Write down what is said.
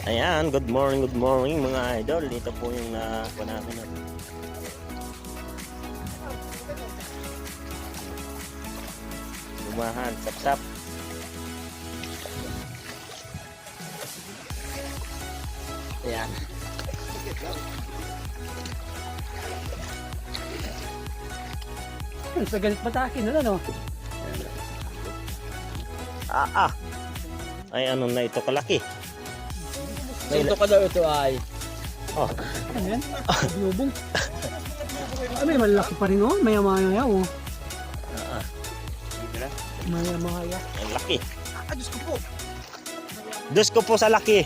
Ayan, good morning mga idol. Dito po yung nakuha namin. Lumahan, sap-sap. Ayan. Sa ganit patakin na no? Ay, ano na ito kalaki? Ito ka daw ito ay. Oh. Ano yan? Lubong. May malaki pa rin oh. Maya-maya oh. Maya-maya. Ang laki. Diyos ko po. Diyos ko po sa laki.